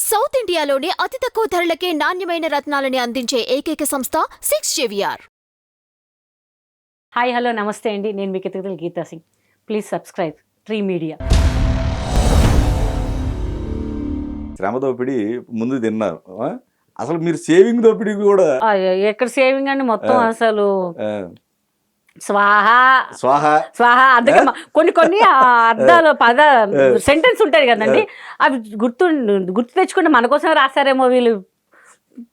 South ఇండియాలోనే అతి తక్కువ ధరలకే నాణ్యమైన రత్నాలని అందించే ఏకైక సంస్థ 6JVR. హాయ్ హలో నమస్తే అండి, నేను మీకు ఎత్తుగల Geeta Singh. Please subscribe tree media. శ్రమ దోపిడీ ముందు తిన్నారు, అసలు మీరు సేవింగ్ దోపిడీ కూడా ఎక్కడ సేవింగ్ అండి, మొత్తం అసలు స్వాహ స్వాహ స్వాహ. అందుకే కొన్ని అర్థాలు సెంటెన్స్ ఉంటాయి కదండి, అవి గుర్తు తెచ్చుకుంటే మన కోసం రాశారేమో వీళ్ళు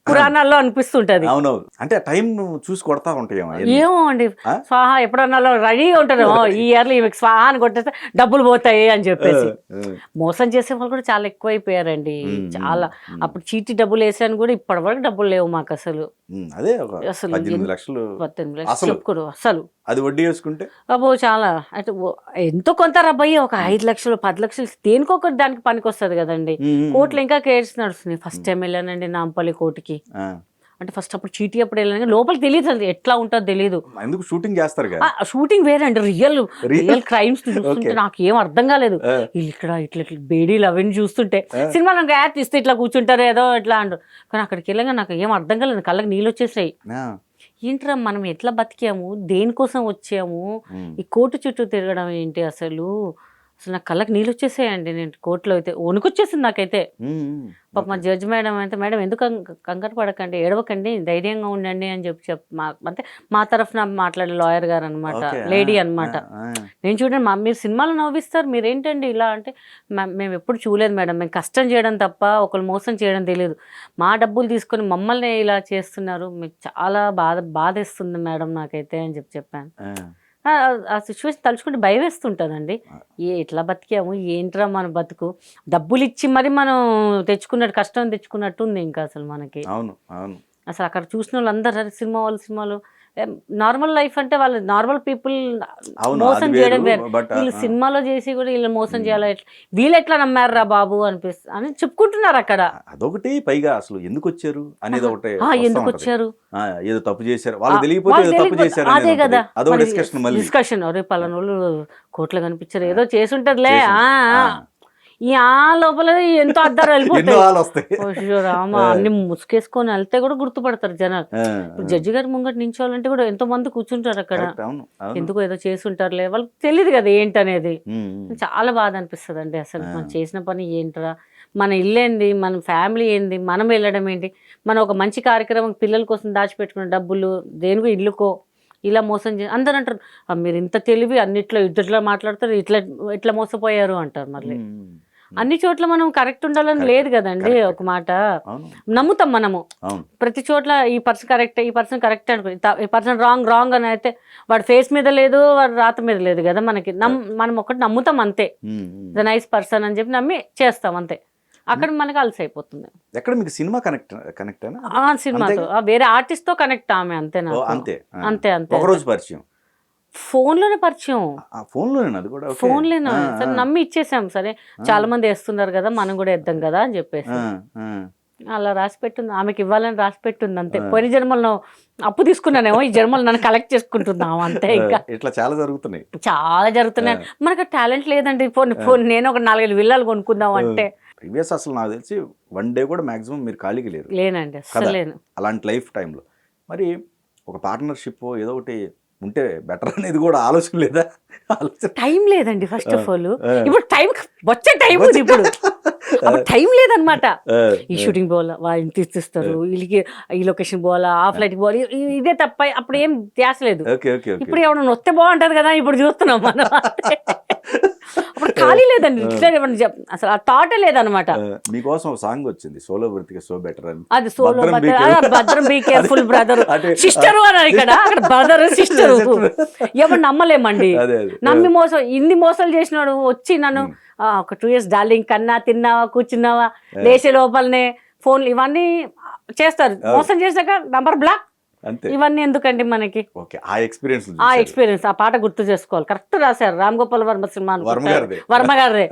పురాణాల్లో అనిపిస్తుంటది. అవునవును, అంటే టైం చూసి కొడతా ఉంటాయి. ఏమో అండి, స్వాహ ఎప్పుడన్నా రెడీగా ఉంటారు, ఈ ఇయర్లో ఈమెకి స్వాహ అని కొట్టేస్తే డబ్బులు పోతాయి అని చెప్పేసి. మోసం చేసే వాళ్ళు కూడా చాలా ఎక్కువైపోయారండి, చాలా. అప్పుడు చీటీ డబ్బులు వేసాను కూడా ఇప్పటి వరకు డబ్బులు లేవు మాకు అసలు. అదే అసలు 18 లక్షలు చెప్పుకోరు అసలు. అది వడ్డీ వేసుకుంటే అబ్బో చాలా, అంటే ఎంతో కొంత రబ్బయ్యి ఒక 5 లక్షలు 10 లక్షలు దేనికొకటి దానికి పనికి వస్తుంది కదండి. కోర్టులో ఇంకా కేసు నడుస్తుంది. ఫస్ట్ టైం వెళ్ళానండి నాంపల్లి కోర్టుకి. అంటే ఫస్ట్ అప్పుడు చీటీ అప్పుడు వెళ్ళాను, లోపలికి తెలియదు అసలు ఎట్లా ఉంటుందో తెలియదు. ఎందుకు షూటింగ్ చేస్తారు, షూటింగ్ వేరండి, రియల్ క్రైమ్స్ చూస్తుంటే నాకు ఏం అర్థం కాలేదు. వీళ్ళు ఇక్కడ ఇట్లా బేడీలు అవన్నీ చూస్తుంటే సినిమా నాకు యాడ్ తీస్తే ఇట్లా కూర్చుంటారు ఏదో ఇట్లా అంటారు. కానీ అక్కడికి వెళ్ళగా నాకు ఏం అర్థం కాలేదు, కళ్ళకి నీళ్ళు వచ్చేసాయి. ఏంట్రా మనం ఎట్లా బతికాము, దేనికోసం వచ్చాము, ఈ కోర్టు చుట్టూ తిరగడం ఏంటి అసలు. అసలు నాకు కళ్ళకి నీళ్ళు వచ్చేసాయండి. నేను కోర్టులో అయితే వణుకొచ్చేసింది నాకైతే. పాప మా జడ్జి మేడం అయితే, మేడం ఎందుకు కంగారు పడకండి, ఏడవకండి, ధైర్యంగా ఉండండి అని అంటే మా తరఫున మాట్లాడే లాయర్ గారు అనమాట, లేడీ అనమాట. నేను చూడండి మీరు సినిమాలో నవ్విస్తారు, మీరేంటండి ఇలా అంటే, మేము ఎప్పుడు చూడలేదు మేడం, మేము కష్టం చేయడం తప్ప ఒకరు మోసం చేయడం తెలియదు. మా డబ్బులు తీసుకొని మమ్మల్ని ఇలా చేస్తున్నారు, మీకు చాలా బాధేస్తుంది మేడం నాకైతే అని చెప్పాను. ఆ సిచ్యువేషన్ తలుచుకుంటే భయం వేస్తుంటుందండి. ఎట్లా బతికాము, ఏంట్రా మన బతుకు, డబ్బులు ఇచ్చి మరి మనం తెచ్చుకున్నట్టు, కష్టం తెచ్చుకున్నట్టు ఉంది ఇంకా అసలు మనకి. అవును అవును, అసలు అక్కడ చూసిన వాళ్ళు అందరూ సినిమాలు నార్మల్ లైఫ్ అంటే వాళ్ళు నార్మల్ పీపుల్ మోసం చేయడం వేరు. వీళ్ళు సినిమాలో చేసి కూడా వీళ్ళు మోసం చేయాలి, వీళ్ళు ఎట్లా నమ్మారా బాబు అని చెప్పుకుంటున్నారు అక్కడ. అదొకటి, పైగా అసలు ఎందుకు వచ్చారు అనేది ఒకటి, ఎందుకు వచ్చారు, ఏదో తప్పు చేశారు వాళ్ళకి తెలియకపోతే తప్పు చేశారు, అదే కదా డిస్కషన్. అరే పలానోళ్ళు కోట్లు కనిపించారు, ఏదో చేసి ఉంటారులే. ఈ లోపల ఎంతో అద్దారు వెళ్ళిపోతాయి. రామ అన్ని ముసుకేసుకొని వెళ్తే కూడా గుర్తుపడతారు జనాలు. ఇప్పుడు జడ్జి గారు ముంగట నించోవాలంటే కూడా ఎంతో మంది కూర్చుంటారు అక్కడ, ఎందుకు ఏదో చేసి ఉంటారులే, వాళ్ళకి తెలియదు కదా ఏంటనేది. చాలా బాధ అనిపిస్తుంది అండి అసలు. మనం చేసిన పని ఏంట్రా, మన ఇల్లు ఏంది, మన ఫ్యామిలీ ఏంది, మనం వెళ్ళడం ఏంటి, మనం ఒక మంచి కార్యక్రమం పిల్లల కోసం దాచిపెట్టుకున్న డబ్బులు దేనికో ఇల్లుకో ఇలా మోసం అందరు అంటారు, మీరు ఇంత తెలివి అన్నిట్లో ఇట్లా మాట్లాడతారు, ఇట్లా మోసపోయారు అంటారు. మళ్ళీ అన్ని చోట్ల మనం కరెక్ట్ ఉండాలని లేదు కదండి. ఒక మాట నమ్ముతాం మనము ప్రతి చోట్ల, ఈ పర్సన్ కరెక్ట్, ఈ పర్సన్ కరెక్ట్ అనుకుని, ఈ పర్సన్ రాంగ్ అని అయితే వాడి ఫేస్ మీద లేదు, వాడి రాత మీద లేదు కదా మనకి. మనం ఒకటి నమ్ముతాం అంతే, ద నైస్ పర్సన్ అని చెప్పి నమ్మి చేస్తాం అంతే. అక్కడ మనకి అలసి అయిపోతుంది. ఎక్కడ మీకు సినిమా కనెక్ట్ సినిమాతో వేరే ఆర్టిస్ట్ తో కనెక్ట్ ఆమె అంతేనా? అంతే అంతే అంతే. ఒకరోజు పరిచయం, ఫోన్లోనే పరిచయం, ఫోన్లేనా సరే నమ్మి ఇచ్చేసాం. సరే చాలా మంది వేస్తున్నారు కదా, మనం కూడా వేద్దాం కదా అని చెప్పేసి అలా రాసి పెట్టుంది. ఆమెకి ఇవ్వాలని రాసి పెట్టుంది అంతే. పోయిన జన్మలో అప్పు తీసుకున్నానేమో, ఈ జన్మలో నన్ను కలెక్ట్ చేసుకుంటున్నాం అంతే. ఇంకా ఇట్లా చాలా జరుగుతున్నాయి. మనకు టాలెంట్ లేదండి. నేను ఒక 4-5 విల్లాలు కొనుక్కుందాం అంటే ప్రీవియస్ అసలు నాకు తెలిసి 1 డే కూడా మాక్సిమం మీరు ఖాళీకి లేనండి అసలు లేను. అలాంటి లైఫ్ టైంలో మరి ఒక పార్ట్నర్షిప్ ఏదో ఒకటి ఉంటే బెటర్ అనేది కూడా ఆలోచన లేదా? టైం లేదండి ఫస్ట్ ఆఫ్ ఆల్. ఇప్పుడు టైం వచ్చే టైం ఉంది, ఇప్పుడు టైం లేదనమాట. ఈ షూటింగ్ పోవాలా, వాళ్ళు తీస్తారు, వీళ్ళకి ఈ లొకేషన్ పోవాలా, ఆ ఫ్లైట్ పోవాలి, ఇదే తప్ప అప్పుడు ఏం ధ్యాస లేదు. ఇప్పుడు ఎవరైనా వస్తే బాగుంటది కదా, ఇప్పుడు చూస్తున్నాం మనం. అప్పుడు ఖాళీ లేదండి, అసలు ఆ థాటే లేదనమాట. మీకోసం ఒక సాంగ్ వచ్చింది, సోలో బ్రతికే సో బెటర్ అని. అది సోలో భద్రం బీ కేర్ఫుల్ బ్రదర్ సిస్టర్ అని, ఇక్కడ అక్కడ బ్రదర్ సిస్టర్ ఎవరు నమ్మలేమండి. నమ్మి ఇన్ని మోసాలు చేసినాడు వచ్చి నన్ను ఒక 2 years డార్లింగ్ కన్నా, తిన్నావా, కూర్చున్నావా, లేచే లోపలనే ఫోన్లు ఇవన్నీ చేస్తారు. మోసం చేశాక నంబర్ బ్లాక్, ఇవన్నీ ఎందుకండి మనకి. ఆ ఎక్స్పీరియన్స్ ఆ పాట గుర్తు చేసుకోవాలి. కరెక్ట్ రాశారు రామ్ గోపాల్ వర్మ సినిమా, వర్మ గారే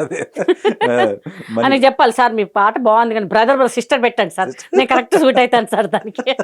అని చెప్పాలి. సార్ మీ పాట బాగుంది కానీ బ్రదర్ సిస్టర్ పెట్టండి సార్, నేను కరెక్ట్ సూట్ అవుతాను సార్ దానికి.